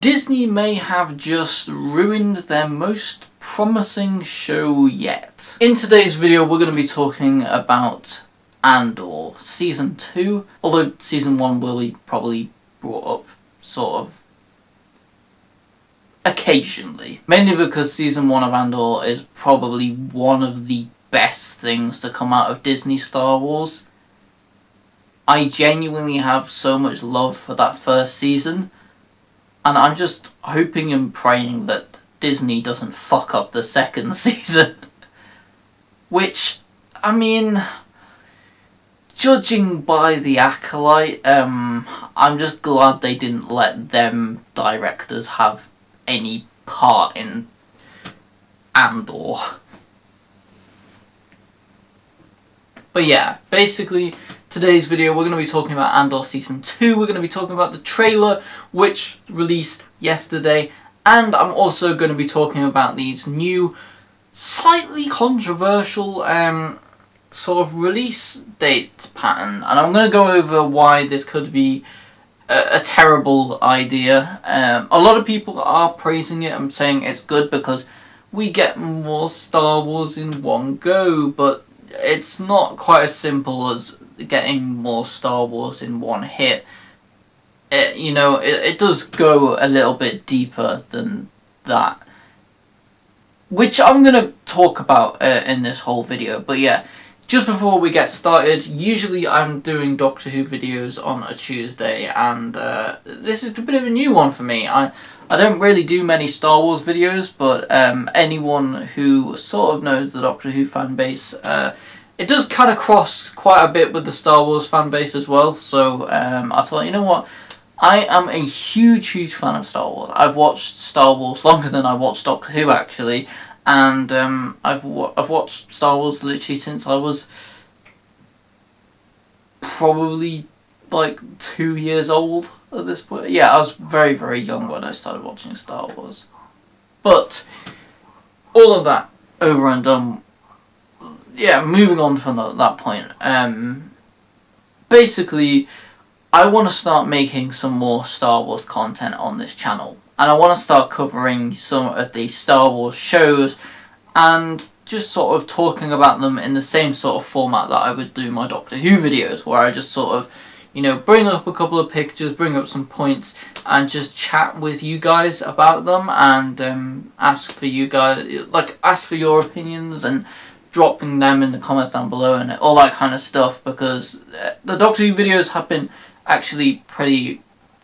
Disney may have just ruined their most promising show yet. In today's video we're going to be talking about Andor Season 2, although Season 1 will be probably brought up sort of occasionally. Mainly because Season 1 of Andor is probably one of the best things to come out of Disney Star Wars. I genuinely have so much love for that first season. And I'm just hoping and praying that Disney doesn't fuck up the second season. Which, I mean, judging by the Acolyte, I'm just glad they didn't let them directors have any part in Andor. But yeah, basically, today's video we're going to be talking about Andor Season 2, we're going to be talking about the trailer which released yesterday, and I'm also going to be talking about these new, slightly controversial sort of release date pattern, and I'm going to go over why this could be a terrible idea. A lot of people are praising it and saying it's good because we get more Star Wars in one go, but it's not quite as simple as getting more Star Wars in one hit. It does go a little bit deeper than that, which I'm going to talk about in this whole video. But yeah, just before we get started, usually I'm doing Doctor Who videos on a Tuesday, and this is a bit of a new one for me. I don't really do many Star Wars videos, but anyone who sort of knows the Doctor Who fan base, it does kind of cross quite a bit with the Star Wars fan base as well. So I thought, you know what, I am a huge fan of Star Wars. I've watched Star Wars longer than I watched Doctor Who actually, and I've watched Star Wars literally since I was probably like 2 years old at this point. Yeah, I was very young when I started watching Star Wars. But all of that over and done. Yeah, moving on from that point. Basically, I want to start making some more Star Wars content on this channel, and I want to start covering some of the Star Wars shows and just sort of talking about them in the same sort of format that I would do my Doctor Who videos, where I just sort of, bring up a couple of pictures, bring up some points, and just chat with you guys about them, and ask for your opinions and dropping them in the comments down below and all that kind of stuff, because the Doctor Who videos have been actually pretty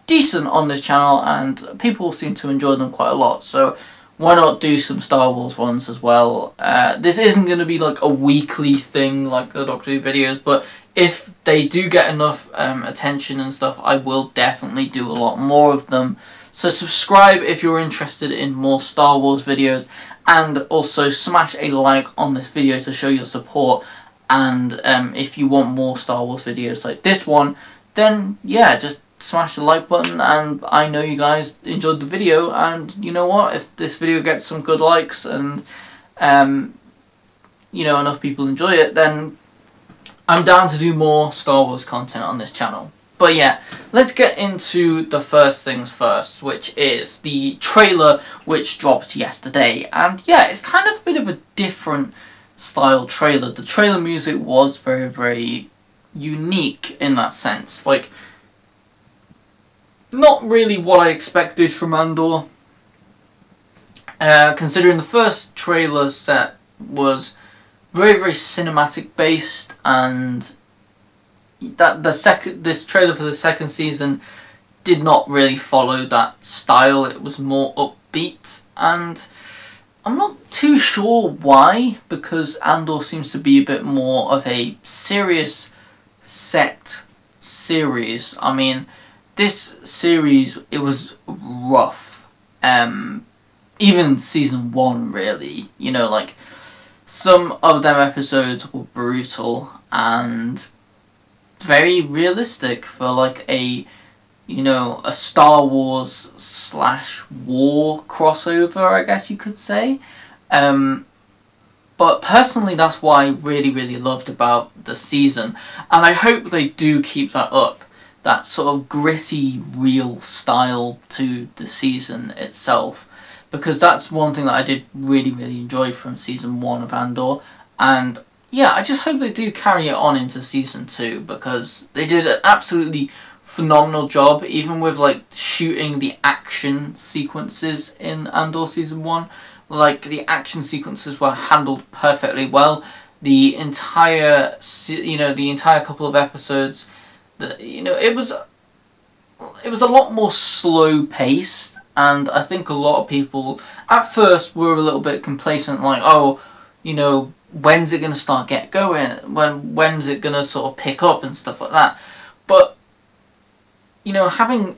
decent on this channel and people seem to enjoy them quite a lot, so why not do some Star Wars ones as well. This isn't going to be like a weekly thing like the Doctor Who videos, but if they do get enough attention and stuff, I will definitely do a lot more of them. So subscribe if you're interested in more Star Wars videos, and also smash a like on this video to show your support. And if you want more Star Wars videos like this one, then yeah, just smash the like button, and I know you guys enjoyed the video, and you know what, if this video gets some good likes and enough people enjoy it, then I'm down to do more Star Wars content on this channel. But yeah, let's get into the first things first, which is the trailer which dropped yesterday. And yeah, it's kind of a bit of a different style trailer. The trailer music was very unique in that sense. Like, not really what I expected from Andor. Considering the first trailer set was very cinematic based, and that this trailer for the second season did not really follow that style. It was more upbeat, and I'm not too sure why, because Andor seems to be a bit more of a serious set series. I mean, this series, it was rough. Even season 1 really, like some of them episodes were brutal and very realistic for like a Star Wars / war crossover, I guess you could say. But personally, that's what I really loved about the season, and I hope they do keep that up. that sort of gritty, real style to the season itself, because that's one thing that I did really, really enjoy from season 1 of Andor. And yeah, I just hope they do carry it on into season 2, because they did an absolutely phenomenal job, even with like shooting the action sequences in Andor season 1. Like, the action sequences were handled perfectly well. The entire couple of episodes, it was a lot more slow paced, and I think a lot of people at first were a little bit complacent, like, oh, when's it going to start get going? When's it going to sort of pick up and stuff like that? But having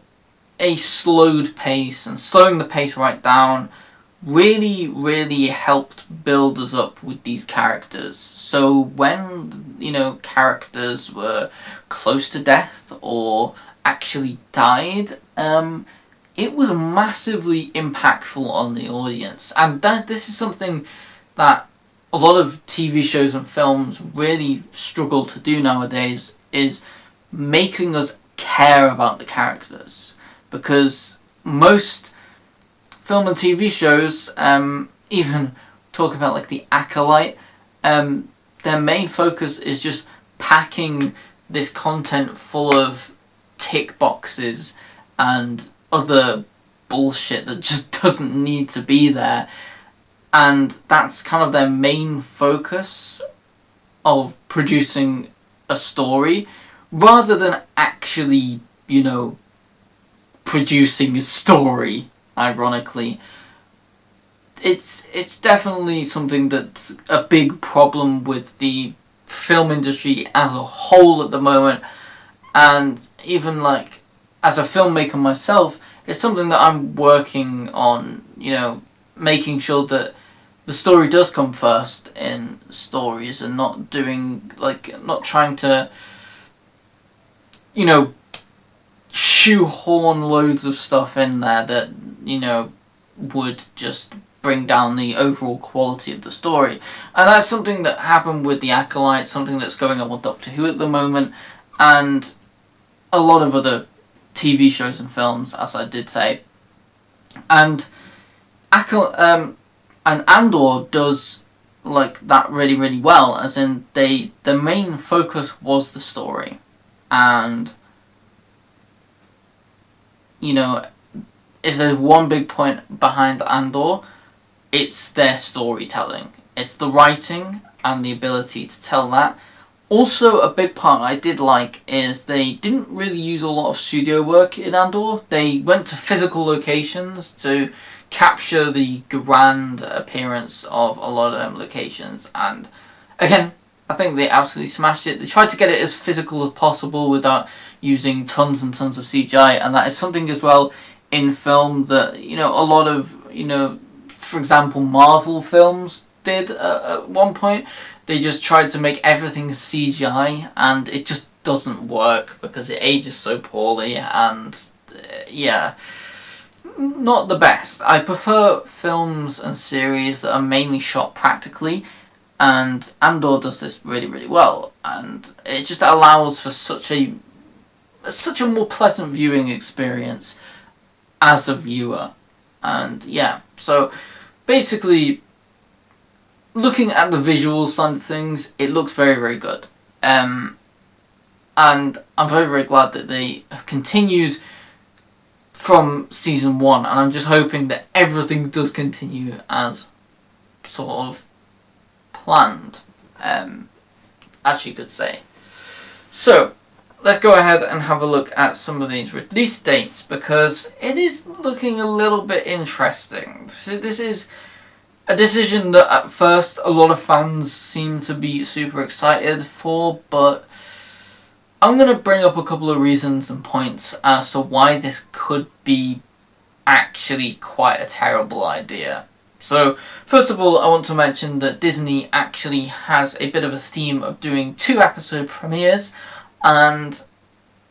a slowed pace and slowing the pace right down really, really helped build us up with these characters. So when, characters were close to death or actually died, it was massively impactful on the audience. And this is something that a lot of TV shows and films really struggle to do nowadays, is making us care about the characters. Because most film and TV shows, even talk about like The Acolyte, their main focus is just packing this content full of tick boxes and other bullshit that just doesn't need to be there. And that's kind of their main focus of producing a story, rather than actually, producing a story. Ironically, it's definitely something that's a big problem with the film industry as a whole at the moment. And even like as a filmmaker myself, it's something that I'm working on, making sure that the story does come first in stories, and not trying to, shoehorn loads of stuff in there that, would just bring down the overall quality of the story. And that's something that happened with The Acolyte, something that's going on with Doctor Who at the moment, and a lot of other TV shows and films, as I did say. And Andor does like that really, really well, as in the main focus was the story. And if there's one big point behind Andor, it's their storytelling. It's the writing and the ability to tell that. Also, a big part I did like is they didn't really use a lot of studio work in Andor. They went to physical locations to capture the grand appearance of a lot of them locations. And again, I think they absolutely smashed it. They tried to get it as physical as possible without using tons and tons of CGI, and that is something as well in film that, a lot of, for example, Marvel films did at one point. They just tried to make everything CGI, and it just doesn't work because it ages so poorly, and not the best. I prefer films and series that are mainly shot practically, and Andor does this really, really well, and it just allows for such a more pleasant viewing experience as a viewer. And so basically, looking at the visual side of things, it looks very, very good. And I'm very, very glad that they have continued from season 1, and I'm just hoping that everything does continue as sort of planned, as you could say. So, let's go ahead and have a look at some of these release dates, because it is looking a little bit interesting. This is a decision that at first a lot of fans seem to be super excited for, but I'm going to bring up a couple of reasons and points as to why this could be actually quite a terrible idea. So, first of all, I want to mention that Disney actually has a bit of a theme of doing 2-episode premieres, and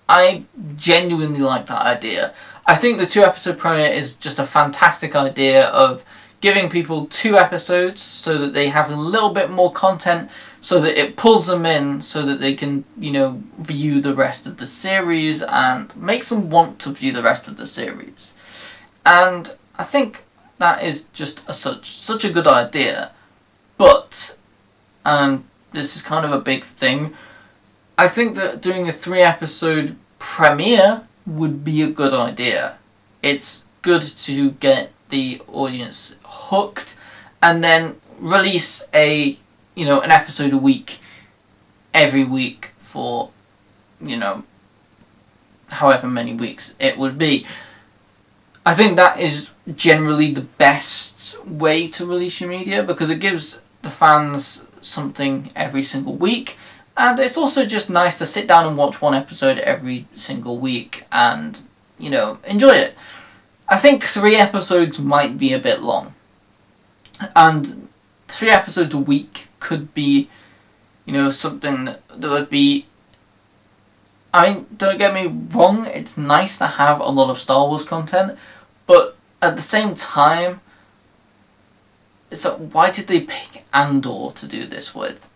I genuinely like that idea. I think the 2-episode premiere is just a fantastic idea of giving people 2 episodes so that they have a little bit more content so that it pulls them in so that they can, view the rest of the series and makes them want to view the rest of the series. And I think that is just such a good idea. But, and this is kind of a big thing, I think that doing a 3-episode premiere would be a good idea. It's good to get the audience hooked and then release an episode a week every week for, however many weeks it would be. I think that is generally the best way to release your media, because it gives the fans something every single week, and it's also just nice to sit down and watch one episode every single week and, enjoy it. I think 3 episodes might be a bit long, and 3 episodes a week could be, something that would be... I mean, don't get me wrong, it's nice to have a lot of Star Wars content, but at the same time, it's like, why did they pick Andor to do this with?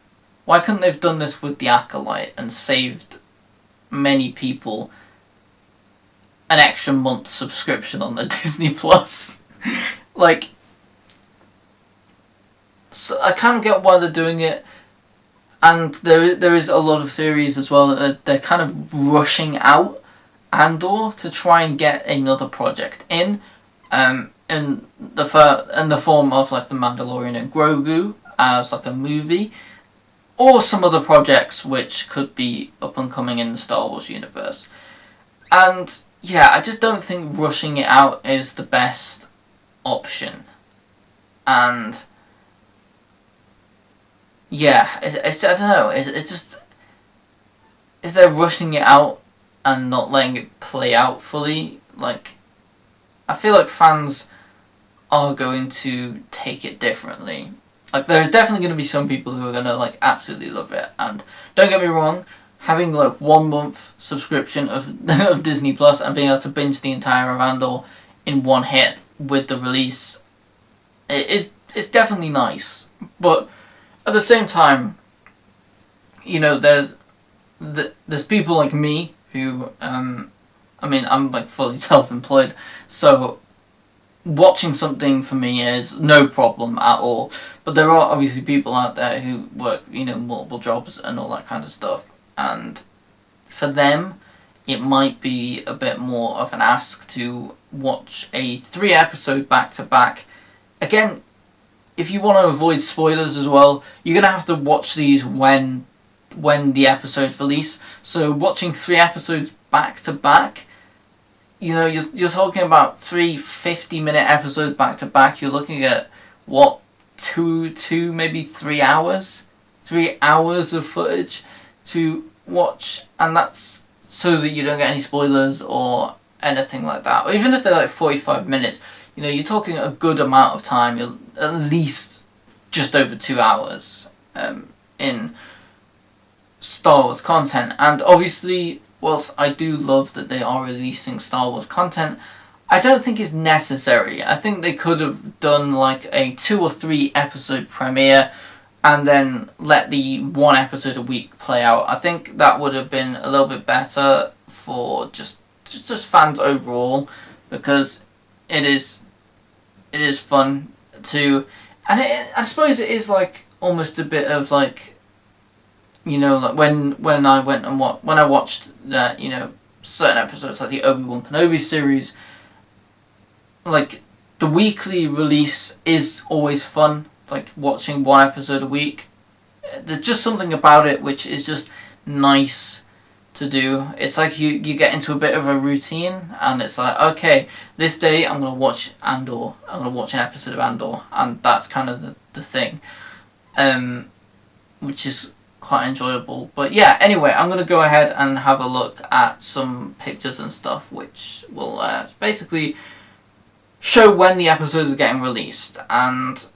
Why couldn't they have done this with The Acolyte and saved many people an extra month's subscription on the Disney Plus? So I kind of get why they're doing it, and there is a lot of theories as well that they're kind of rushing out Andor to try and get another project in the form of like The Mandalorian and Grogu as like a movie, or some other projects which could be up and coming in the Star Wars universe. And yeah, I just don't think rushing it out is the best option. And yeah, it's I don't know, it's just, if they're rushing it out and not letting it play out fully, I feel like fans are going to take it differently. There's definitely going to be some people who are going to absolutely love it, and don't get me wrong, having 1 month subscription of Disney Plus and being able to binge the entire of Andor in one hit with the release, it's definitely nice. But at the same time, there's people like me who, I'm fully self-employed, so watching something for me is no problem at all. But there are obviously people out there who work, multiple jobs and all that kind of stuff, and for them, it might be a bit more of an ask to watch a 3-episode back-to-back. Again, if you want to avoid spoilers as well, you're going to have to watch these when the episodes release. So watching 3 episodes back-to-back, you're talking about 3 50-minute episodes back-to-back. You're looking at, two, maybe 3 hours? 3 hours of footage to watch, and that's so that you don't get any spoilers or anything like that. Or even if they're 45 minutes, you're talking a good amount of time. You're at least just over 2 hours in Star Wars content. And obviously, whilst I do love that they are releasing Star Wars content, I don't think it's necessary. I think they could have done a 2 or 3 episode premiere and then let the 1 episode a week play out. I think that would have been a little bit better for just fans overall, because it is fun to, and I suppose it is almost a bit of when I went and when I watched that, certain episodes like the Obi-Wan Kenobi series, the weekly release is always fun. Watching 1 episode a week, there's just something about it which is just nice to do. It's you get into a bit of a routine, and it's okay, this day I'm going to watch Andor, I'm going to watch an episode of Andor, and that's kind of the thing, which is quite enjoyable. But yeah, anyway, I'm going to go ahead and have a look at some pictures and stuff which will basically show when the episodes are getting released, and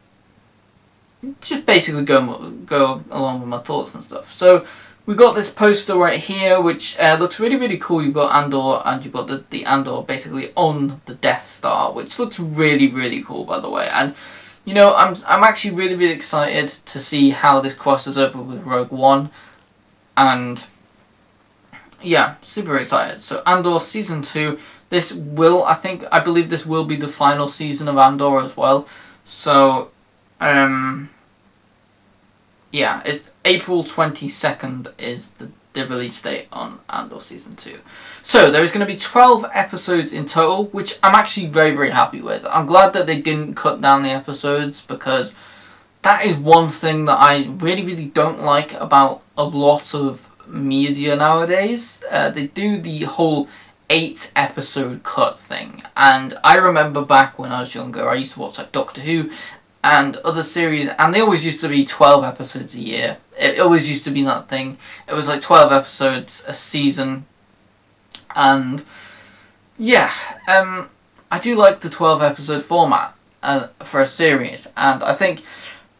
just basically go along with my thoughts and stuff. So we got this poster right here, which looks really, really cool. You've got Andor, and you've got the Andor basically on the Death Star, which looks really, really cool, by the way. And I'm actually really, really excited to see how this crosses over with Rogue One, and yeah, super excited. So Andor Season 2, I believe this will be the final season of Andor as well. So, yeah, it's April 22nd is the release date on Andor Season 2. So, there is going to be 12 episodes in total, which I'm actually very, very happy with. I'm glad that they didn't cut down the episodes, because that is one thing that I really, really don't like about a lot of media nowadays. They do the whole 8-episode cut thing, and I remember back when I was younger, I used to watch like Doctor Who and other series, and they always used to be 12 episodes a year. It always used to be that thing. It was like 12 episodes a season, and yeah, I do like the 12 episode format for a series, and I think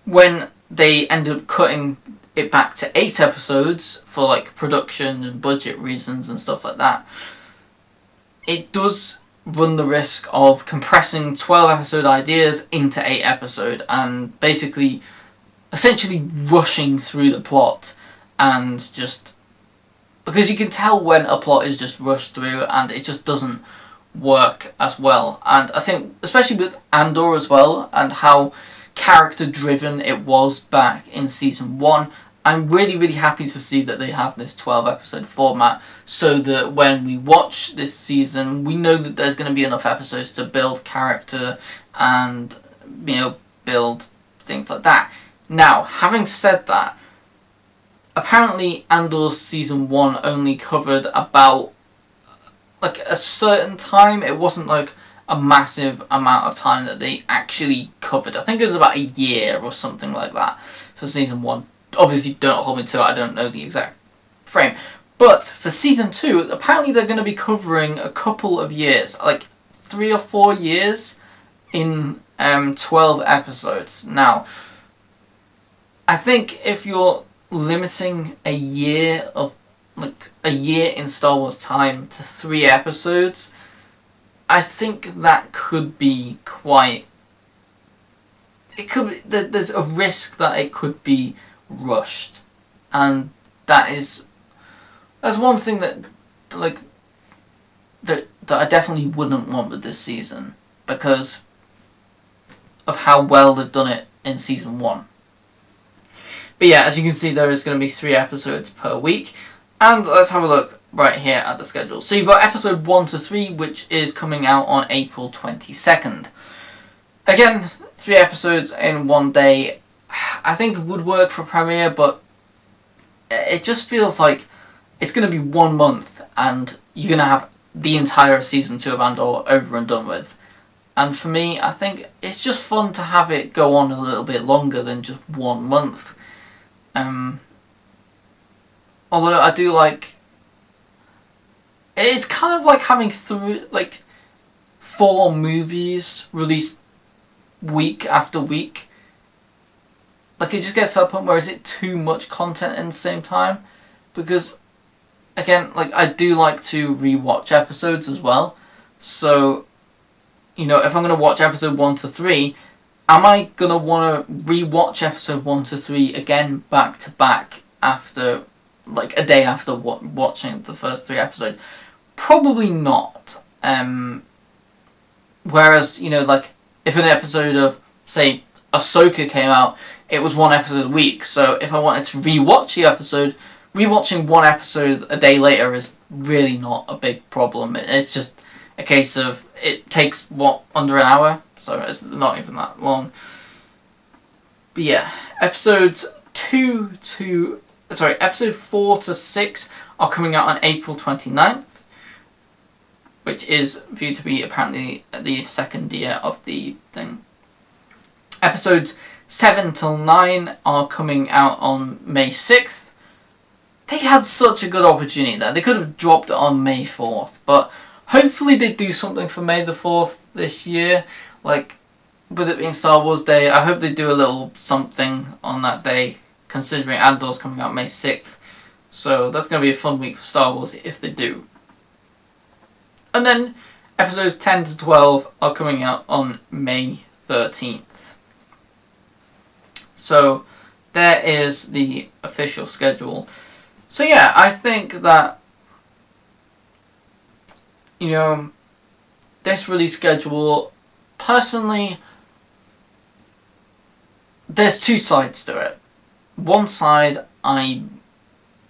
when they ended up cutting it back to 8 episodes for like production and budget reasons and stuff like that, it does run the risk of compressing 12 episode ideas into 8 episode and basically essentially rushing through the plot, and just because you can tell when a plot is just rushed through and it just doesn't work as well. And I think especially with Andor as well, and how character driven it was back in season 1, I'm really, really happy to see that they have this 12 episode format, so that when we watch this season, we know that there's going to be enough episodes to build character and, build things like that. Now, having said that, apparently Andor's season 1 only covered about like a certain time. It wasn't like a massive amount of time that they actually covered. I think it was about a year or something like that for season 1. Obviously, don't hold me to it, I don't know the exact frame. But for season 2, apparently they're going to be covering a couple of years, like 3 or 4 years in 12 episodes. Now, I think if you're limiting a year in Star Wars time to 3 episodes, I think that could be quite... There's a risk that it could be rushed, and that's one thing that I definitely wouldn't want with this season, because of how well they've done it in season 1. But yeah, as you can see, there is going to be 3 episodes per week, and let's have a look right here at the schedule. So you've got episode 1 to 3, which is coming out on April 22nd. Again, 3 episodes in one day. I think it would work for premiere, but it just feels like it's going to be 1 month and you're going to have the entire season 2 of Andor over and done with. And for me, I think it's just fun to have it go on a little bit longer than just 1 month. Although I do like... It's kind of like having 4 movies released week after week. Like, it just gets to a point where is it too much content in the same time? Because, again, like, I do like to rewatch episodes as well. So, if I'm going to watch episode 1 to 3, am I going to want to rewatch episode 1 to 3 again back to back after, like, a day after watching the first 3 episodes? Probably not. Whereas, like, if an episode of, say, Ahsoka came out, it was 1 episode a week. So if I wanted to rewatch the episode, rewatching 1 episode a day later is really not a big problem. It's just a case of, it takes, under an hour? So it's not even that long. But yeah, episodes 4 to 6 are coming out on April 29th, which is viewed to be apparently the second year of the thing. Episodes 7 till 9 are coming out on May 6th. They had such a good opportunity there. They could have dropped it on May 4th, but hopefully they do something for May the 4th this year. Like, with it being Star Wars Day, I hope they do a little something on that day, considering Andor's coming out May 6th. So that's going to be a fun week for Star Wars if they do. And then episodes 10 to 12 are coming out on May 13th. So there is the official schedule. So yeah, I think that, you know, this release schedule, personally, there's two sides to it. One side, I'm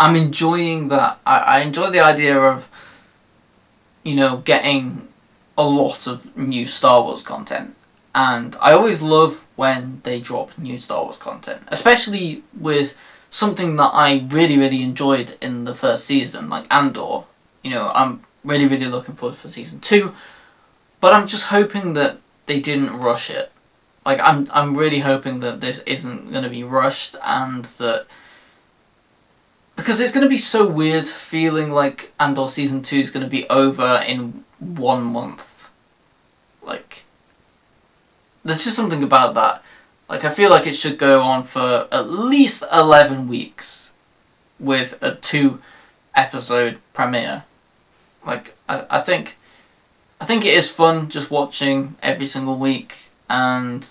enjoying that. I enjoy the idea of, you know, getting a lot of new Star Wars content. And I always love when they drop new Star Wars content. Especially with something that I really, really enjoyed in the first season, like Andor. You know, I'm really, really looking forward for season 2. But I'm just hoping that they didn't rush it. Like, I'm really hoping that this isn't going to be rushed, and that... Because it's going to be so weird feeling like Andor Season 2 is going to be over in 1 month. Like, there's just something about that. Like, I feel like it should go on for at least 11 weeks with a 2-episode premiere. Like, I think it is fun just watching every single week and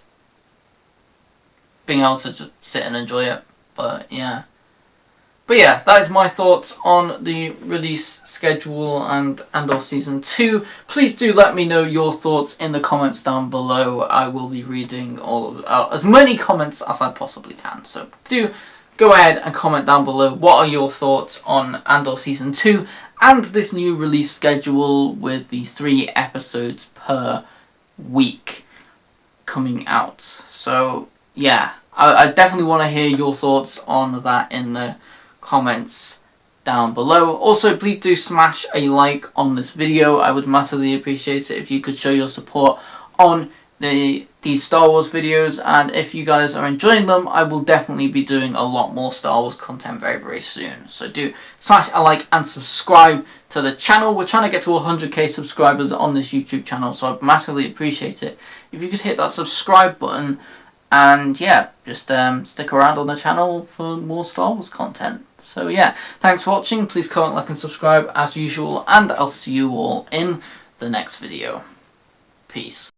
being able to just sit and enjoy it. But yeah, that is my thoughts on the release schedule and Andor Season 2. Please do let me know your thoughts in the comments down below. I will be reading as many comments as I possibly can. So do go ahead and comment down below. What are your thoughts on Andor Season 2 and this new release schedule with the 3 episodes per week coming out? So yeah, I definitely want to hear your thoughts on that in the comments down below. Also, please do smash a like on this video. I would massively appreciate it if you could show your support on these Star Wars videos, and if you guys are enjoying them, I will definitely be doing a lot more Star Wars content very, very soon. So do smash a like and subscribe to the channel. We're trying to get to 100k subscribers on this YouTube channel, so I'd massively appreciate it if you could hit that subscribe button. And yeah, just stick around on the channel for more Star Wars content. So yeah, thanks for watching. Please comment, like and subscribe as usual, and I'll see you all in the next video. Peace.